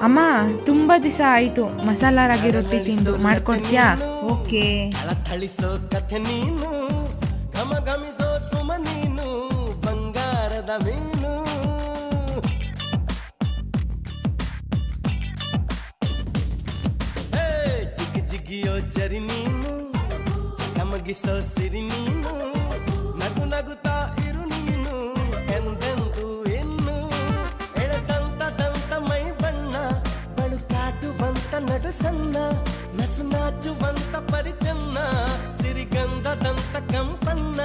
ಅಮ್ಮ, ತುಂಬಾ ದಿವಸ ಆಯ್ತು ಮಸಾಲ ರಾಗಿ ರೊಟ್ಟಿ ತಿಂದು, ಮಾಡ್ಕೊಡ್ತೀಯಾ? ಓಕೆ. ಥಳಿಸೋ ಕಥೆ ನೀನು, ಘಮ ಘಮಿಸೋ ಸುಮ ನೀನು, ಬಂಗಾರದ ಮೀನು. ಹೇ, ಜಿಗಿ ಜಿಗಿಯೋ ಜರಿ ನೀನು, ಚಕಮಗಿಸೋ ಸಿರಿ ನೀನು, ನಗು ನಗುತ್ತಾ ಇರು ನೀನು ಎಂದೆಂದು ಇನ್ನು. ಎಳೆದಂತ ದಂತ ಮೈ ಬಣ್ಣ, ಬಳುಕಾಟುವಂತ ನಡು ಸಣ್ಣ, ನಸು ನಾಚುವಂತ ಪರಿಚನ್ನ, ಸಿರಿಗಂಧದಂತ ಕಂಪನ್ನ.